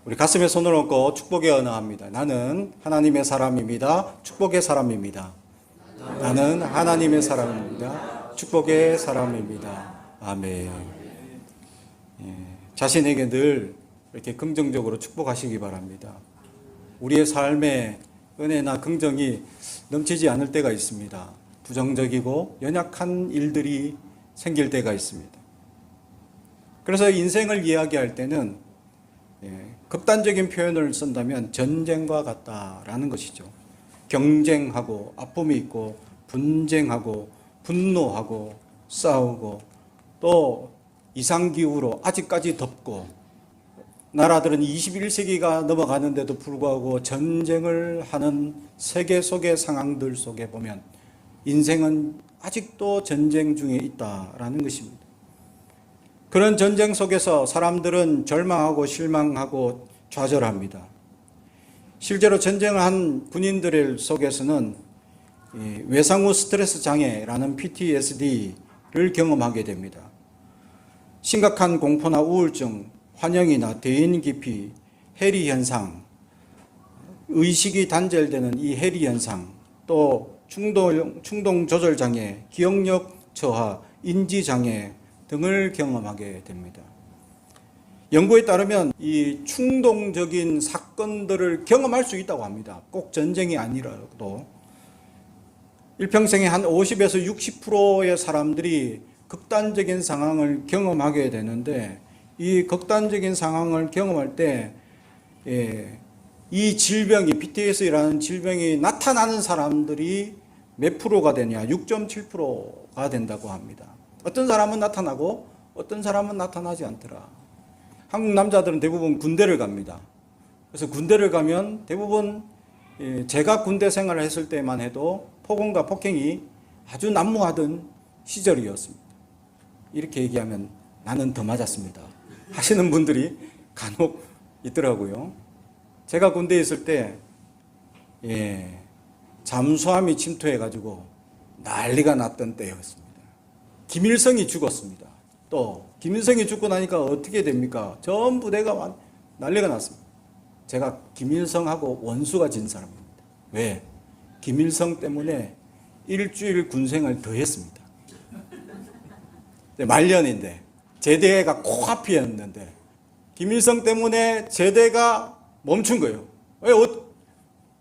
우리 가슴에 손을 얹고 축복의 언어합니다. 나는 하나님의 사람입니다. 축복의 사람입니다. 나는 하나님의 사람입니다. 축복의 사람입니다. 아멘. 자신에게 늘 이렇게 긍정적으로 축복하시기 바랍니다. 우리의 삶에 은혜나 긍정이 넘치지 않을 때가 있습니다. 부정적이고 연약한 일들이 생길 때가 있습니다. 그래서 인생을 이야기할 때는 극단적인 표현을 쓴다면 전쟁과 같다라는 것이죠. 경쟁하고 아픔이 있고 분쟁하고 분노하고 싸우고 또 이상기후로 아직까지 덥고 나라들은 21세기가 넘어가는데도 불구하고 전쟁을 하는 세계 속의 상황들 속에 보면 인생은 아직도 전쟁 중에 있다라는 것입니다. 그런 전쟁 속에서 사람들은 절망하고 실망하고 좌절합니다. 실제로 전쟁을 한 군인들 속에서는 외상 후 스트레스 장애라는 PTSD를 경험하게 됩니다. 심각한 공포나 우울증, 환영이나 대인 기피, 해리 현상, 의식이 단절되는 이 해리 현상, 또 충동 조절 장애, 기억력 저하, 인지 장애 등을 경험하게 됩니다. 연구에 따르면 이 충동적인 사건들을 경험할 수 있다고 합니다. 꼭 전쟁이 아니라도 일평생에 한 50에서 60%의 사람들이 극단적인 상황을 경험하게 되는데 이 극단적인 상황을 경험할 때 이 질병이 PTSD라는 질병이 나타나는 사람들이 몇 프로가 되냐? 6.7%가 된다고 합니다. 어떤 사람은 나타나고 어떤 사람은 나타나지 않더라. 한국 남자들은 대부분 군대를 갑니다. 그래서 군대를 가면 대부분 제가 군대 생활을 했을 때만 해도 폭언과 폭행이 아주 난무하던 시절이었습니다. 이렇게 얘기하면 나는 더 맞았습니다 하시는 분들이 간혹 있더라고요. 제가 군대에 있을 때 잠수함이 침투해가지고 난리가 났던 때였습니다. 김일성이 죽었습니다. 또 김일성이 죽고 나니까 어떻게 됩니까? 전 부대가 난리가 났습니다. 제가 김일성하고 원수가 진 사람입니다. 왜? 김일성 때문에 일주일 군생을 더 했습니다. 말년인데 제대가 코앞이었는데 김일성 때문에 제대가 멈춘 거예요. 왜?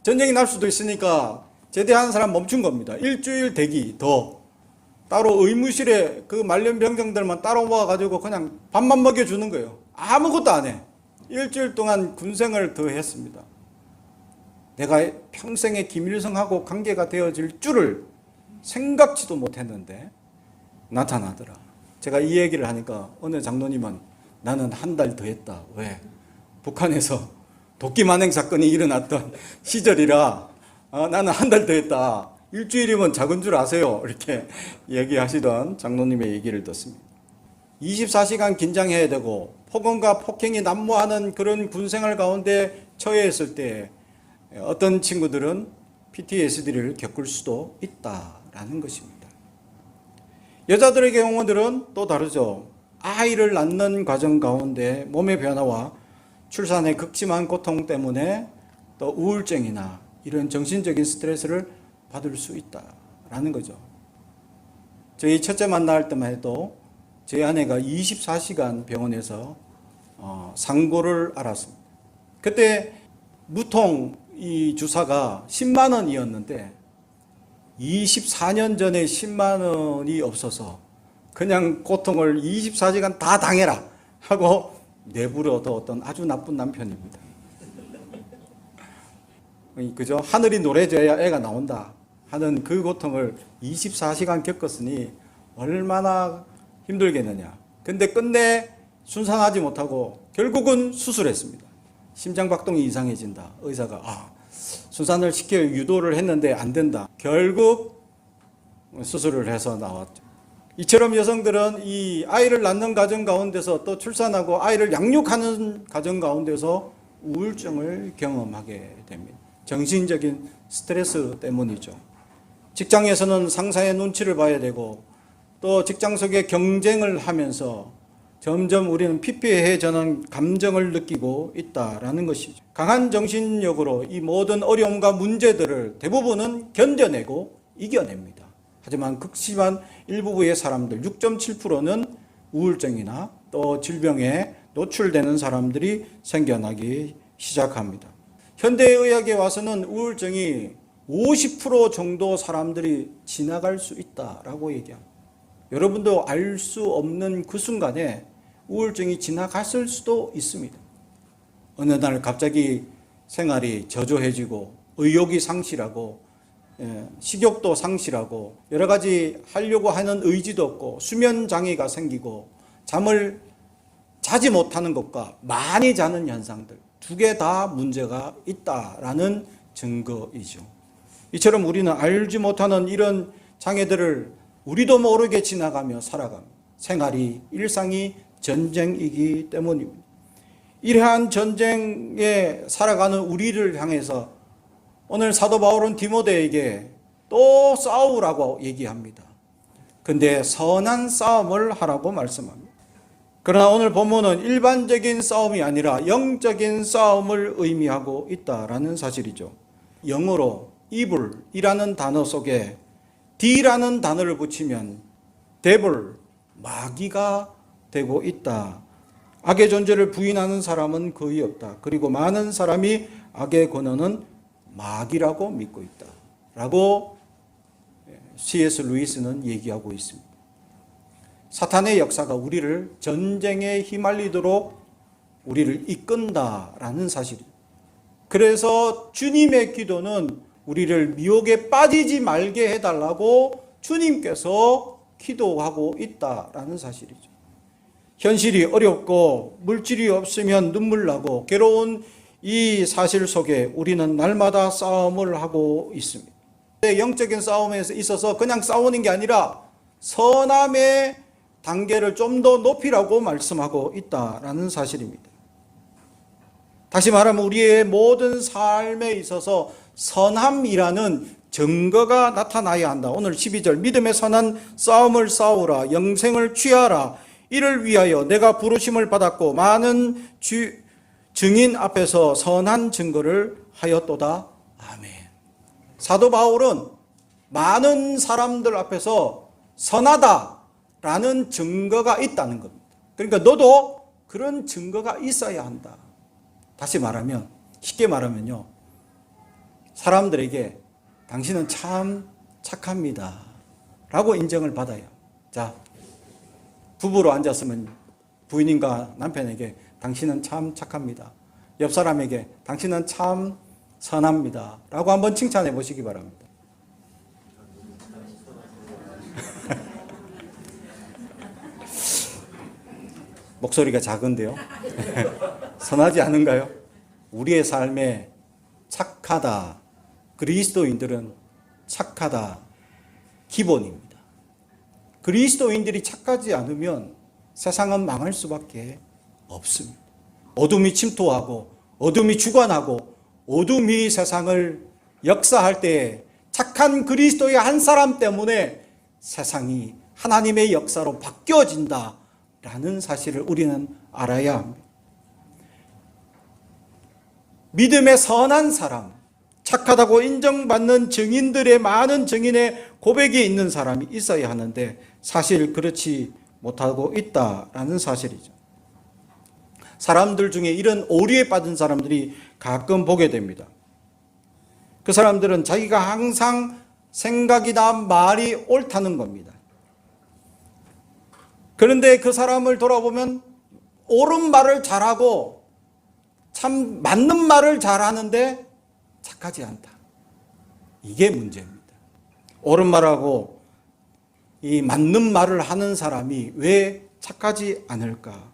전쟁이 날 수도 있으니까 제대하는 사람 멈춘 겁니다. 일주일 대기 더. 따로 의무실에 그 말년 병장들만 따로 모아가지고 그냥 밥만 먹여주는 거예요. 아무것도 안 해. 일주일 동안 군생을 더 했습니다. 내가 평생에 김일성하고 관계가 되어질 줄을 생각지도 못했는데 나타나더라. 제가 이 얘기를 하니까 어느 장로님은 나는 한 달 더 했다. 왜? 북한에서 도끼 만행 사건이 일어났던 시절이라 나는 한 달 더 했다. 일주일이면 작은 줄 아세요. 이렇게 얘기하시던 장로님의 얘기를 듣습니다. 24시간 긴장해야 되고 폭언과 폭행이 난무하는 그런 군생활 가운데 처해 있을 때 어떤 친구들은 PTSD를 겪을 수도 있다라는 것입니다. 여자들의 경우들은 또 다르죠. 아이를 낳는 과정 가운데 몸의 변화와 출산의 극심한 고통 때문에 또 우울증이나 이런 정신적인 스트레스를 받을 수 있다라는 거죠. 저희 첫째 만날 때만 해도 제 아내가 24시간 병원에서 상고를 알았습니다. 그때 무통 이 주사가 10만 원이었는데 24년 전에 10만 원이 없어서 그냥 고통을 24시간 다 당해라 하고 내버려뒀던 아주 나쁜 남편입니다. 그죠? 하늘이 노래져야 애가 나온다 하는 그 고통을 24시간 겪었으니 얼마나 힘들겠느냐. 근데 끝내 순산하지 못하고 결국은 수술했습니다. 심장박동이 이상해진다. 의사가 순산을 시켜 유도를 했는데 안 된다. 결국 수술을 해서 나왔죠. 이처럼 여성들은 이 아이를 낳는 과정 가운데서 또 출산하고 아이를 양육하는 과정 가운데서 우울증을 경험하게 됩니다. 정신적인 스트레스 때문이죠. 직장에서는 상사의 눈치를 봐야 되고 또 직장 속에 경쟁을 하면서 점점 우리는 피폐해지는 감정을 느끼고 있다라는 것이죠. 강한 정신력으로 이 모든 어려움과 문제들을 대부분은 견뎌내고 이겨냅니다. 하지만 극심한 일부의 사람들 6.7%는 우울증이나 또 질병에 노출되는 사람들이 생겨나기 시작합니다. 현대의학에 와서는 우울증이 50% 정도 사람들이 지나갈 수 있다라고 얘기합니다. 여러분도 알 수 없는 그 순간에 우울증이 지나갔을 수도 있습니다. 어느 날 갑자기 생활이 저조해지고 의욕이 상실하고 식욕도 상실하고 여러 가지 하려고 하는 의지도 없고 수면 장애가 생기고 잠을 자지 못하는 것과 많이 자는 현상들 두 개 다 문제가 있다라는 증거이죠. 이처럼 우리는 알지 못하는 이런 장애들을 우리도 모르게 지나가며 살아갑니다. 생활이 일상이 전쟁이기 때문입니다. 이러한 전쟁에 살아가는 우리를 향해서 오늘 사도 바울은 디모데에게 또 싸우라고 얘기합니다. 근데 선한 싸움을 하라고 말씀합니다. 그러나 오늘 본문은 일반적인 싸움이 아니라 영적인 싸움을 의미하고 있다라는 사실이죠. 영어로 evil이라는 단어 속에 D라는 단어를 붙이면 devil, 마귀가 되고 있다. 악의 존재를 부인하는 사람은 거의 없다. 그리고 많은 사람이 악의 근원은 마귀라고 믿고 있다. 라고 C.S. 루이스는 얘기하고 있습니다. 사탄의 역사가 우리를 전쟁에 휘말리도록 우리를 이끈다라는 사실입니다. 그래서 주님의 기도는 우리를 미혹에 빠지지 말게 해달라고 주님께서 기도하고 있다라는 사실이죠. 현실이 어렵고 물질이 없으면 눈물 나고 괴로운 이 사실 속에 우리는 날마다 싸움을 하고 있습니다. 영적인 싸움에 있어서 그냥 싸우는 게 아니라 선함의 단계를 좀 더 높이라고 말씀하고 있다라는 사실입니다. 다시 말하면 우리의 모든 삶에 있어서 선함이라는 증거가 나타나야 한다. 오늘 12절 믿음의 선한 싸움을 싸우라 영생을 취하라 이를 위하여 내가 부르심을 받았고 많은 증인 앞에서 선한 증거를 하였도다. 아멘. 사도 바울은 많은 사람들 앞에서 선하다라는 증거가 있다는 겁니다. 그러니까 너도 그런 증거가 있어야 한다. 다시 말하면 쉽게 말하면요. 사람들에게 당신은 참 착합니다. 라고 인정을 받아요. 자, 부부로 앉았으면 부인과 남편에게 당신은 참 착합니다. 옆 사람에게 당신은 참 선합니다. 라고 한번 칭찬해 보시기 바랍니다. 목소리가 작은데요. 선하지 않은가요? 우리의 삶에 착하다. 그리스도인들은 착하다. 기본입니다. 그리스도인들이 착하지 않으면 세상은 망할 수밖에 없습니다. 어둠이 침투하고 어둠이 주관하고 어둠이 세상을 역사할 때에 착한 그리스도의 한 사람 때문에 세상이 하나님의 역사로 바뀌어진다라는 사실을 우리는 알아야 합니다. 믿음의 선한 사람, 착하다고 인정받는 증인들의 많은 증인의 고백이 있는 사람이 있어야 하는데 사실 그렇지 못하고 있다라는 사실이죠. 사람들 중에 이런 오류에 빠진 사람들이 가끔 보게 됩니다. 그 사람들은 자기가 항상 생각이나 말이 옳다는 겁니다. 그런데 그 사람을 돌아보면 옳은 말을 잘하고 참 맞는 말을 잘하는데 착하지 않다. 이게 문제입니다. 옳은 말하고 이 맞는 말을 하는 사람이 왜 착하지 않을까?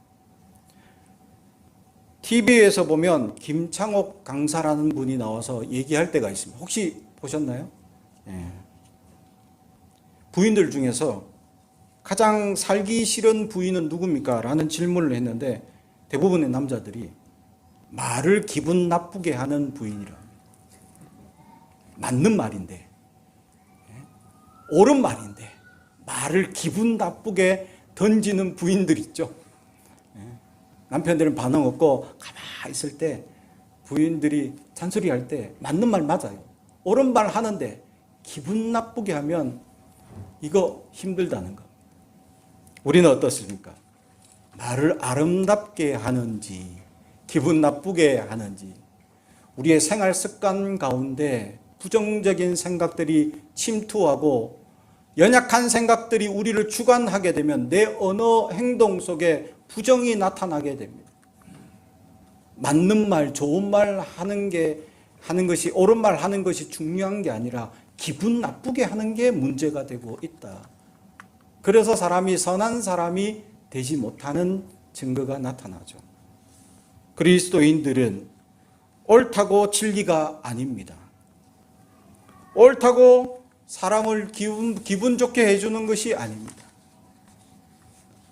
TV에서 보면 김창옥 강사라는 분이 나와서 얘기할 때가 있습니다. 혹시 보셨나요? 네. 부인들 중에서 가장 살기 싫은 부인은 누굽니까? 라는 질문을 했는데 대부분의 남자들이 말을 기분 나쁘게 하는 부인이라. 맞는 말인데, 옳은 말인데 말을 기분 나쁘게 던지는 부인들 있죠. 남편들은 반응 없고 가만히 있을 때 부인들이 잔소리할 때 맞는 말 맞아요. 옳은 말 하는데 기분 나쁘게 하면 이거 힘들다는 거. 우리는 어떻습니까? 말을 아름답게 하는지 기분 나쁘게 하는지 우리의 생활 습관 가운데 부정적인 생각들이 침투하고 연약한 생각들이 우리를 주관하게 되면 내 언어 행동 속에 부정이 나타나게 됩니다. 맞는 말, 좋은 말 하는 것이, 옳은 말 하는 것이 중요한 게 아니라 기분 나쁘게 하는 게 문제가 되고 있다. 그래서 사람이 선한 사람이 되지 못하는 증거가 나타나죠. 그리스도인들은 옳다고 진리가 아닙니다. 옳다고 사람을 기분 좋게 해주는 것이 아닙니다.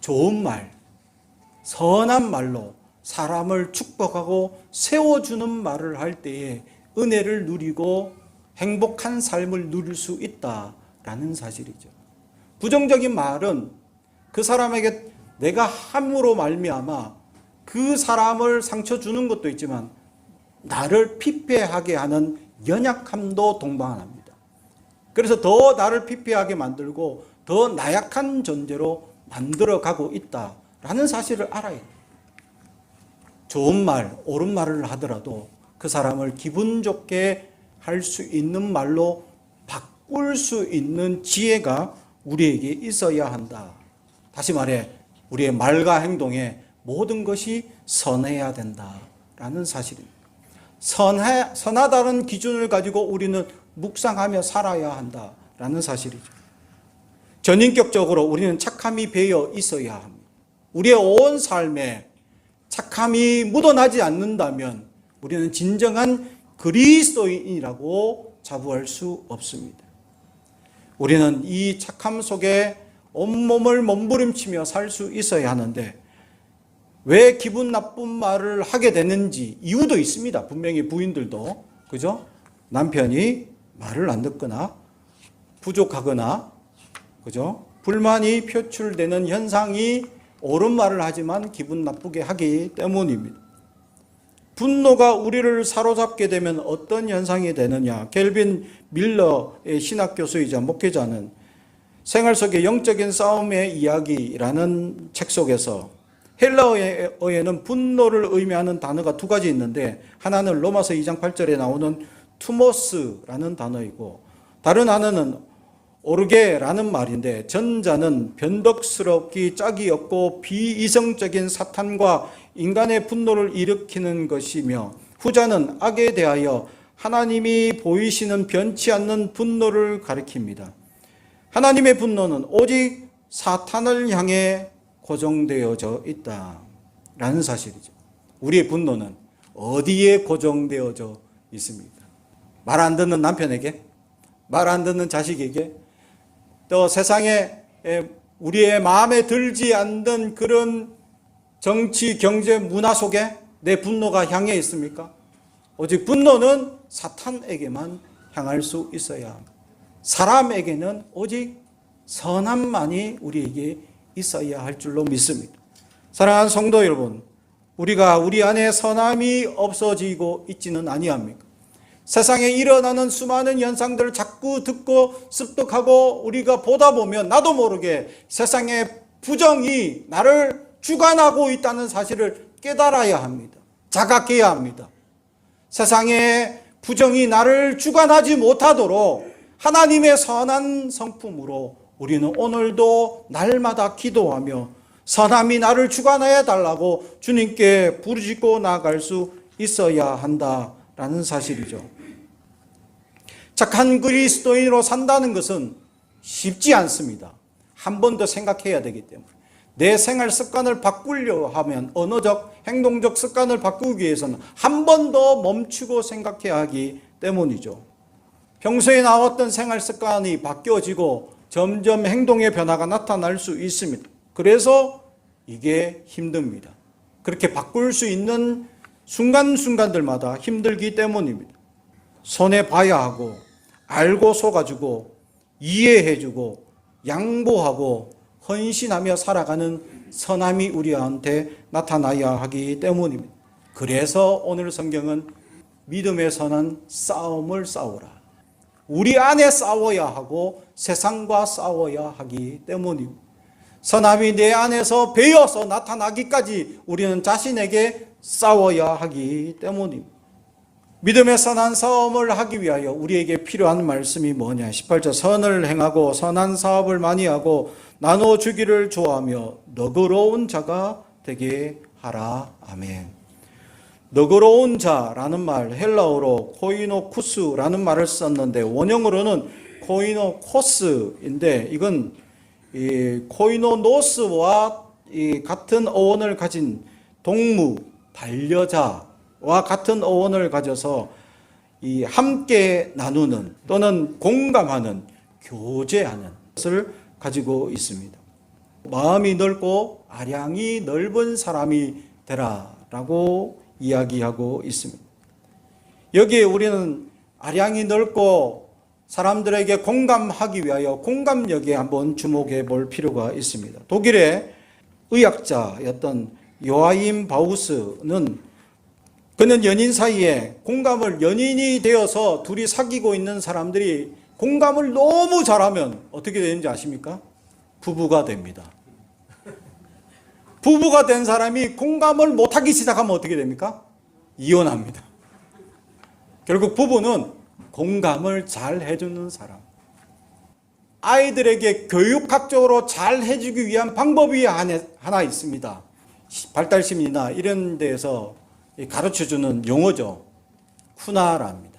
좋은 말, 선한 말로 사람을 축복하고 세워주는 말을 할 때에 은혜를 누리고 행복한 삶을 누릴 수 있다라는 사실이죠. 부정적인 말은 그 사람에게 내가 함으로 말미암아 그 사람을 상처 주는 것도 있지만 나를 피폐하게 하는 연약함도 동반합니다. 그래서 더 나를 피폐하게 만들고 더 나약한 존재로 만들어가고 있다라는 사실을 알아야 돼요. 좋은 말, 옳은 말을 하더라도 그 사람을 기분 좋게 할 수 있는 말로 바꿀 수 있는 지혜가 우리에게 있어야 한다. 다시 말해 우리의 말과 행동에 모든 것이 선해야 된다라는 사실입니다. 선하다는 기준을 가지고 우리는 묵상하며 살아야 한다라는 사실이죠. 전인격적으로 우리는 착함이 배어 있어야 합니다. 우리의 온 삶에 착함이 묻어나지 않는다면 우리는 진정한 그리스도인이라고 자부할 수 없습니다. 우리는 이 착함 속에 온몸을 몸부림치며 살 수 있어야 하는데 왜 기분 나쁜 말을 하게 되는지 이유도 있습니다. 분명히 부인들도 그죠? 남편이 말을 안 듣거나 부족하거나 그죠? 불만이 표출되는 현상이 옳은 말을 하지만 기분 나쁘게 하기 때문입니다. 분노가 우리를 사로잡게 되면 어떤 현상이 되느냐? 켈빈 밀러의 신학 교수이자 목회자는 생활 속의 영적인 싸움의 이야기라는 책 속에서 헬라어에는 분노를 의미하는 단어가 두 가지 있는데 하나는 로마서 2장 8절에 나오는 투모스라는 단어이고 다른 하나는 오르게라는 말인데 전자는 변덕스럽기 짝이 없고 비이성적인 사탄과 인간의 분노를 일으키는 것이며 후자는 악에 대하여 하나님이 보이시는 변치 않는 분노를 가리킵니다. 하나님의 분노는 오직 사탄을 향해 고정되어져 있다라는 사실이죠. 우리의 분노는 어디에 고정되어져 있습니까? 말 안 듣는 남편에게, 말 안 듣는 자식에게, 또 세상에 우리의 마음에 들지 않는 그런 정치, 경제, 문화 속에 내 분노가 향해 있습니까? 오직 분노는 사탄에게만 향할 수 있어야 합니다. 사람에게는 오직 선함만이 우리에게 있어야 할 줄로 믿습니다. 사랑하는 성도 여러분, 우리가 우리 안에 선함이 없어지고 있지는 아니합니까? 세상에 일어나는 수많은 현상들을 자꾸 듣고 습득하고 우리가 보다 보면 나도 모르게 세상의 부정이 나를 주관하고 있다는 사실을 깨달아야 합니다. 자각해야 합니다. 세상의 부정이 나를 주관하지 못하도록 하나님의 선한 성품으로 우리는 오늘도 날마다 기도하며 선함이 나를 주관하여 달라고 주님께 부르짖고 나아갈 수 있어야 한다라는 사실이죠. 착한 그리스도인으로 산다는 것은 쉽지 않습니다. 한 번 더 생각해야 되기 때문에. 내 생활 습관을 바꾸려 하면 언어적, 행동적 습관을 바꾸기 위해서는 한 번 더 멈추고 생각해야 하기 때문이죠. 평소에 나왔던 생활 습관이 바뀌어지고 점점 행동의 변화가 나타날 수 있습니다. 그래서 이게 힘듭니다. 그렇게 바꿀 수 있는 순간순간들마다 힘들기 때문입니다. 손해 봐야 하고 알고 속아주고 이해해주고 양보하고 헌신하며 살아가는 선함이 우리한테 나타나야 하기 때문입니다. 그래서 오늘 성경은 믿음의 선한 싸움을 싸우라. 우리 안에 싸워야 하고 세상과 싸워야 하기 때문입니다. 선함이 내 안에서 배어서 나타나기까지 우리는 자신에게 싸워야 하기 때문입니다. 믿음의 선한 싸움을 하기 위하여 우리에게 필요한 말씀이 뭐냐? 18절 선을 행하고 선한 사업을 많이 하고 나눠 주기를 좋아하며 너그러운 자가 되게 하라. 아멘. 너그러운 자라는 말 헬라어로 코이노쿠스라는 말을 썼는데 원형으로는 코이노코스인데 이건 이 코이노노스와 이 같은 어원을 가진 동무, 반려자와 같은 어원을 가져서 이 함께 나누는 또는 공감하는, 교제하는 것을 가지고 있습니다. 마음이 넓고 아량이 넓은 사람이 되라라고 이야기하고 있습니다. 여기에 우리는 아량이 넓고 사람들에게 공감하기 위하여 공감력에 한번 주목해 볼 필요가 있습니다. 독일의 의학자였던 요하임 바우스는 그는 연인 사이에 공감을, 연인이 되어서 둘이 사귀고 있는 사람들이 공감을 너무 잘하면 어떻게 되는지 아십니까? 부부가 됩니다. 부부가 된 사람이 공감을 못하기 시작하면 어떻게 됩니까? 이혼합니다. 결국 부부는 공감을 잘 해주는 사람. 아이들에게 교육학적으로 잘 해주기 위한 방법이 하나 있습니다. 발달심리나 이런 데에서 가르쳐주는 용어죠. 쿠나랍니다.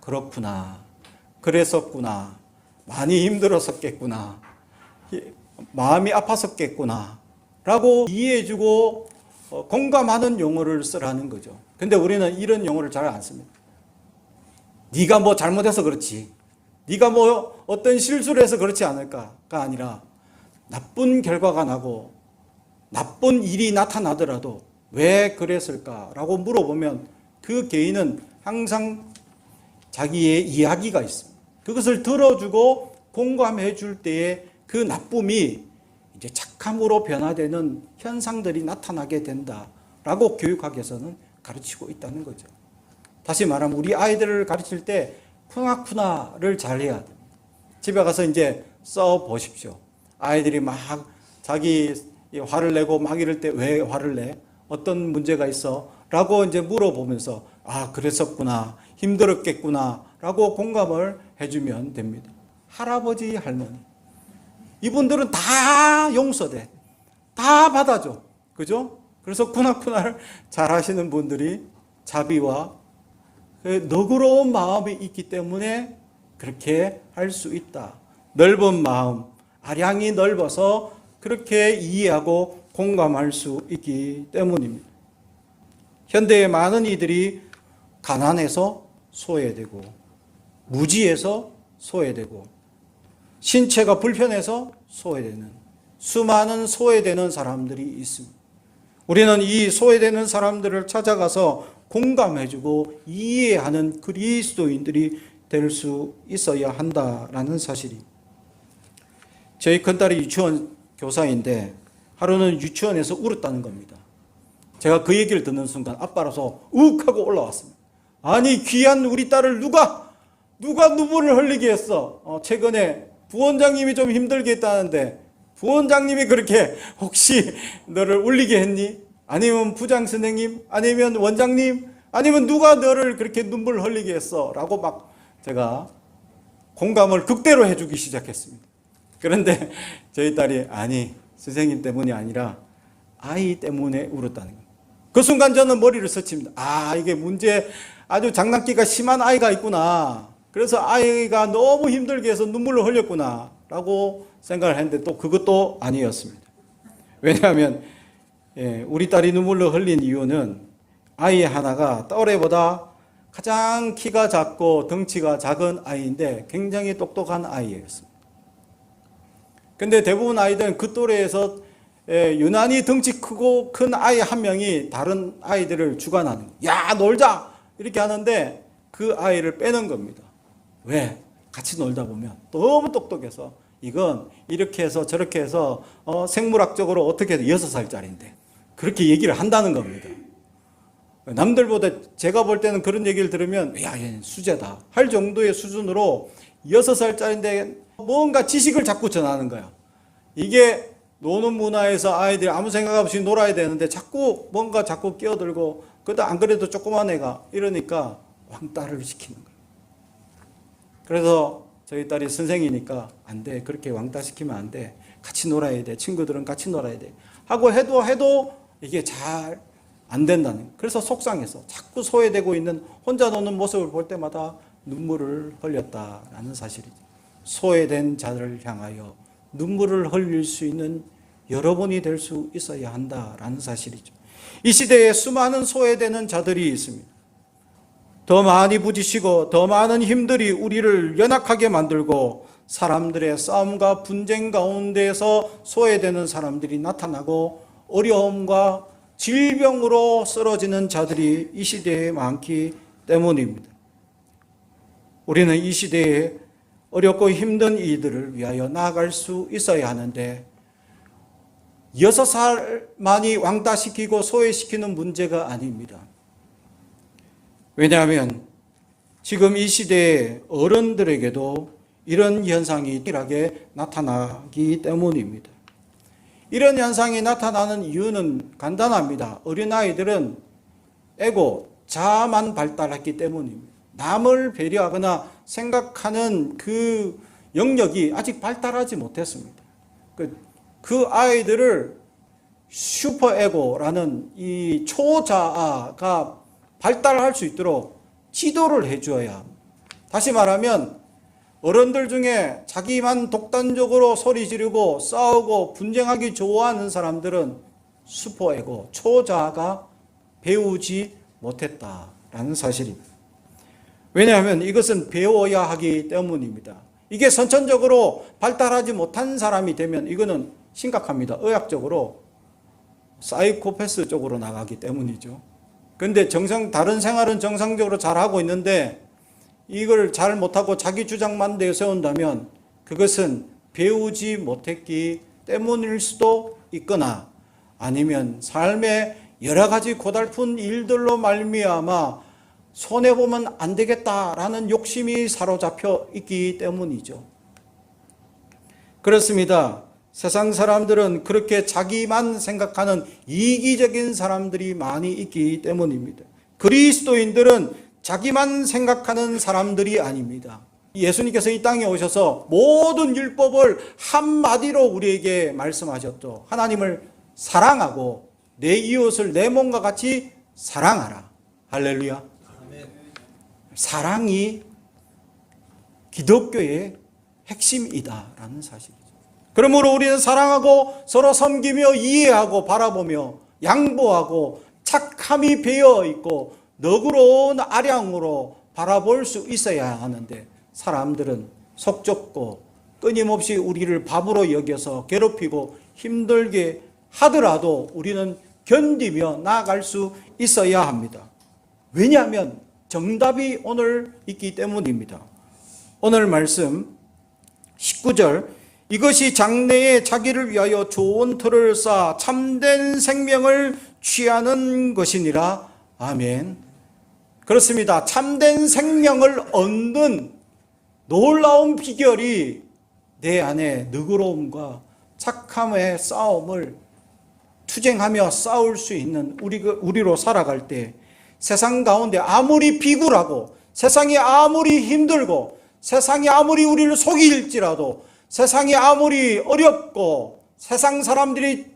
그렇구나. 그랬었구나. 많이 힘들었었겠구나. 마음이 아팠었겠구나. 라고 이해해주고 공감하는 용어를 쓰라는 거죠. 근데 우리는 이런 용어를 잘 안 씁니다. 네가 뭐 잘못해서 그렇지. 네가 뭐 어떤 실수를 해서 그렇지 않을까가 아니라 나쁜 결과가 나고 나쁜 일이 나타나더라도 왜 그랬을까라고 물어보면 그 개인은 항상 자기의 이야기가 있습니다. 그것을 들어주고 공감해 줄 때에 그 나쁨이 이제 착함으로 변화되는 현상들이 나타나게 된다라고 교육학에서는 가르치고 있다는 거죠. 다시 말하면 우리 아이들을 가르칠 때 쿠나쿠나를 잘 해야 됩니다. 집에 가서 이제 써 보십시오. 아이들이 막 자기 화를 내고 막 이럴 때 왜 화를 내? 어떤 문제가 있어? 라고 이제 물어보면서 아, 그랬었구나. 힘들었겠구나. 라고 공감을 해주면 됩니다. 할아버지, 할머니. 이분들은 다 용서돼. 다 받아줘. 그죠? 그래서 쿠나쿠나를 잘 하시는 분들이 자비와 너그러운 마음이 있기 때문에 그렇게 할 수 있다. 넓은 마음, 아량이 넓어서 그렇게 이해하고 공감할 수 있기 때문입니다. 현대의 많은 이들이 가난해서 소외되고 무지해서 소외되고 신체가 불편해서 소외되는 수많은 소외되는 사람들이 있습니다. 우리는 이 소외되는 사람들을 찾아가서 공감해주고 이해하는 그리스도인들이 될 수 있어야 한다라는 사실이. 저희 큰딸이 유치원 교사인데 하루는 유치원에서 울었다는 겁니다. 제가 그 얘기를 듣는 순간 아빠라서 욱 하고 올라왔습니다. 아니 귀한 우리 딸을 누가 눈물을 흘리게 했어. 최근에 부원장님이 좀 힘들게 했다는데 부원장님이 그렇게 혹시 너를 울리게 했니? 아니면 부장 선생님? 아니면 원장님? 아니면 누가 너를 그렇게 눈물 흘리게 했어? 라고 막 제가 공감을 극대로 해주기 시작했습니다. 그런데 저희 딸이 아니 선생님 때문이 아니라 아이 때문에 울었다는 거예요. 그 순간 저는 머리를 스칩니다. 아, 이게 문제 아주 장난기가 심한 아이가 있구나. 그래서 아이가 너무 힘들게 해서 눈물을 흘렸구나 라고 생각을 했는데 또 그것도 아니었습니다. 왜냐하면 우리 딸이 눈물을 흘린 이유는 아이 하나가 또래보다 가장 키가 작고 덩치가 작은 아이인데 굉장히 똑똑한 아이였습니다. 근데 대부분 아이들은 그 또래에서 유난히 덩치 크고 큰 아이 한 명이 다른 아이들을 주관하는 거예요. 야, 놀자! 이렇게 하는데 그 아이를 빼는 겁니다. 왜? 같이 놀다 보면 너무 똑똑해서 이건 이렇게 해서 저렇게 해서 생물학적으로 어떻게 해도 6살짜리인데 그렇게 얘기를 한다는 겁니다. 남들보다 제가 볼 때는 그런 얘기를 들으면 야, 얘는 수재다 할 정도의 수준으로 6살짜리인데 뭔가 지식을 자꾸 전하는 거야. 이게 노는 문화에서 아이들이 아무 생각 없이 놀아야 되는데 자꾸 끼어들고 그래도 안 그래도 조그만 애가 이러니까 왕따를 시키는 거예요. 그래서 저희 딸이 선생이니까 안 돼. 그렇게 왕따 시키면 안 돼. 같이 놀아야 돼. 친구들은 같이 놀아야 돼. 하고 해도 이게 잘 안 된다는 거예요. 그래서 속상해서 자꾸 소외되고 있는 혼자 노는 모습을 볼 때마다 눈물을 흘렸다라는 사실이죠. 소외된 자들을 향하여 눈물을 흘릴 수 있는 여러분이 될 수 있어야 한다라는 사실이죠. 이 시대에 수많은 소외되는 자들이 있습니다. 더 많이 부딪히고 더 많은 힘들이 우리를 연약하게 만들고 사람들의 싸움과 분쟁 가운데에서 소외되는 사람들이 나타나고 어려움과 질병으로 쓰러지는 자들이 이 시대에 많기 때문입니다. 우리는 이 시대에 어렵고 힘든 이들을 위하여 나아갈 수 있어야 하는데 6살만이 왕따시키고 소외시키는 문제가 아닙니다. 왜냐하면 지금 이 시대의 어른들에게도 이런 현상이 일하게 나타나기 때문입니다. 이런 현상이 나타나는 이유는 간단합니다. 어린아이들은 자아만 발달했기 때문입니다. 남을 배려하거나 생각하는 그 영역이 아직 발달하지 못했습니다. 그 아이들을 슈퍼에고라는 이 초자아가 발달할 수 있도록 지도를 해줘야 합니다. 다시 말하면 어른들 중에 자기만 독단적으로 소리 지르고 싸우고 분쟁하기 좋아하는 사람들은 슈퍼에고, 초자아가 배우지 못했다라는 사실입니다. 왜냐하면 이것은 배워야 하기 때문입니다. 이게 선천적으로 발달하지 못한 사람이 되면 이거는 심각합니다. 의학적으로 사이코패스 쪽으로 나가기 때문이죠. 그런데 다른 생활은 정상적으로 잘하고 있는데 이걸 잘 못하고 자기 주장만 내세운다면 그것은 배우지 못했기 때문일 수도 있거나 아니면 삶의 여러 가지 고달픈 일들로 말미암아 손해보면 안 되겠다라는 욕심이 사로잡혀 있기 때문이죠. 그렇습니다. 세상 사람들은 그렇게 자기만 생각하는 이기적인 사람들이 많이 있기 때문입니다. 그리스도인들은 자기만 생각하는 사람들이 아닙니다. 예수님께서 이 땅에 오셔서 모든 율법을 한마디로 우리에게 말씀하셨죠. 하나님을 사랑하고 내 이웃을 내 몸과 같이 사랑하라. 할렐루야. 사랑이 기독교의 핵심이다라는 사실이죠. 그러므로 우리는 사랑하고 서로 섬기며 이해하고 바라보며 양보하고 착함이 배어 있고 너그러운 아량으로 바라볼 수 있어야 하는데 사람들은 속 좁고 끊임없이 우리를 바보로 여겨서 괴롭히고 힘들게 하더라도 우리는 견디며 나아갈 수 있어야 합니다. 왜냐하면 정답이 오늘 있기 때문입니다. 오늘 말씀 19절 이것이 장래에 자기를 위하여 좋은 터를 쌓아 참된 생명을 취하는 것이니라. 아멘. 그렇습니다. 참된 생명을 얻는 놀라운 비결이 내 안에 너그러움과 착함의 싸움을 투쟁하며 싸울 수 있는 우리로 살아갈 때 세상 가운데 아무리 비굴하고 세상이 아무리 힘들고 세상이 아무리 우리를 속일지라도 세상이 아무리 어렵고 세상 사람들이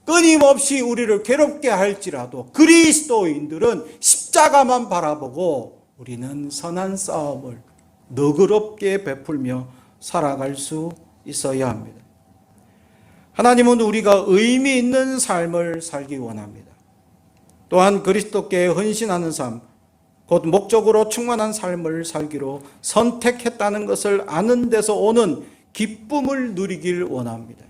끊임없이 우리를 괴롭게 할지라도 그리스도인들은 십자가만 바라보고 우리는 선한 싸움을 너그럽게 베풀며 살아갈 수 있어야 합니다. 하나님은 우리가 의미 있는 삶을 살기 원합니다. 또한 그리스도께 헌신하는 삶, 곧 목적으로 충만한 삶을 살기로 선택했다는 것을 아는 데서 오는 기쁨을 누리길 원합니다.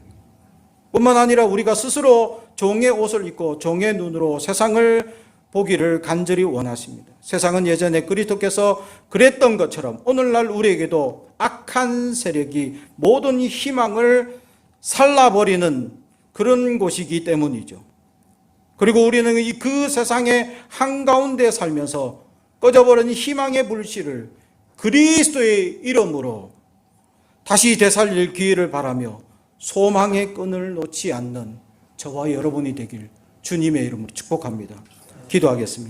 뿐만 아니라 우리가 스스로 종의 옷을 입고 종의 눈으로 세상을 보기를 간절히 원하십니다. 세상은 예전에 그리스도께서 그랬던 것처럼 오늘날 우리에게도 악한 악한 세력이 모든 희망을 살라버리는 그런 곳이기 때문이죠. 그리고 우리는 그 세상의 한가운데 살면서 꺼져버린 희망의 불씨를 그리스도의 이름으로 다시 되살릴 기회를 바라며 소망의 끈을 놓지 않는 저와 여러분이 되길 주님의 이름으로 축복합니다. 기도하겠습니다.